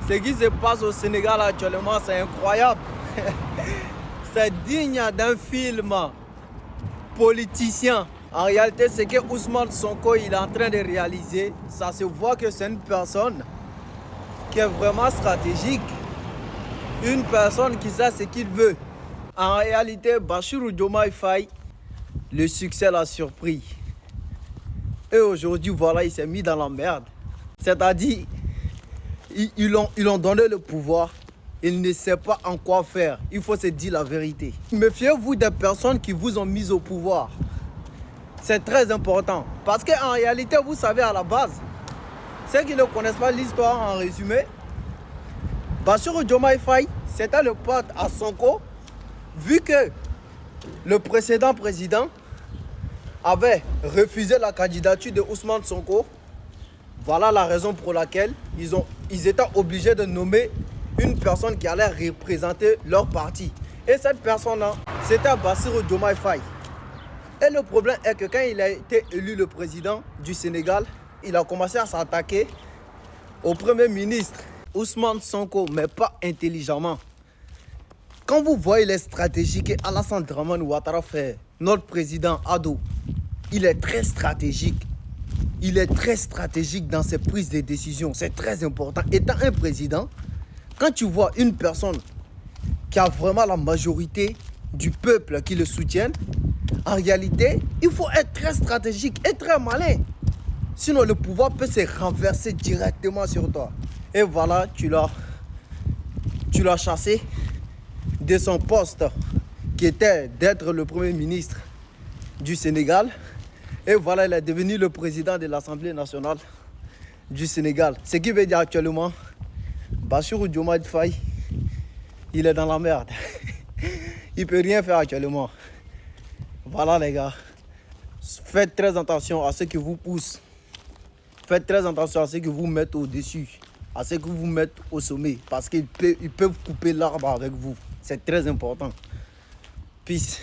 Ce qui se passe au Sénégal actuellement, c'est incroyable. C'est digne d'un film politicien. En réalité, ce que Ousmane Sonko il est en train de réaliser, ça se voit que c'est une personne qui est vraiment stratégique. Une personne qui sait ce qu'il veut. En réalité, Bassirou Diomaye Faye, le succès l'a surpris. Et aujourd'hui, voilà, il s'est mis dans la merde. C'est-à-dire, ils ont donné le pouvoir. Il ne sait pas en quoi faire. Il faut se dire la vérité. Méfiez-vous des personnes qui vous ont mis au pouvoir. C'est très important. Parce qu'en réalité, vous savez à la base, ceux qui ne connaissent pas l'histoire en résumé, Bassirou Diomaye Faye, c'était le pote à Sonko, vu que le précédent président avait refusé la candidature de Ousmane Sonko. Voilà la raison pour laquelle ils étaient obligés de nommer une personne qui allait représenter leur parti. Et cette personne-là, c'était Bassirou Diomaye Faye. Et le problème est que quand il a été élu le président du Sénégal, il a commencé à s'attaquer au premier ministre Ousmane Sonko, mais pas intelligemment. Quand vous voyez les stratégies qu'Alassane Dramane Ouattara fait, notre président Ado, il est très stratégique. Il est très stratégique dans ses prises de décision. C'est très important. Étant un président, quand tu vois une personne qui a vraiment la majorité du peuple qui le soutienne, en réalité, il faut être très stratégique et très malin. Sinon, le pouvoir peut se renverser directement sur toi. Et voilà, tu l'as chassé de son poste qui était d'être le premier ministre du Sénégal. Et voilà, il est devenu le président de l'Assemblée nationale du Sénégal. Ce qui veut dire actuellement, Bassirou Diomaye Faye, il est dans la merde. Il ne peut rien faire actuellement. Voilà les gars. Faites très attention à ce qui vous pousse. Faites très attention à ce que vous mettez au-dessus. À ce que vous mettez au sommet. Parce qu'ils peuvent couper l'arbre avec vous. C'est très important. Peace.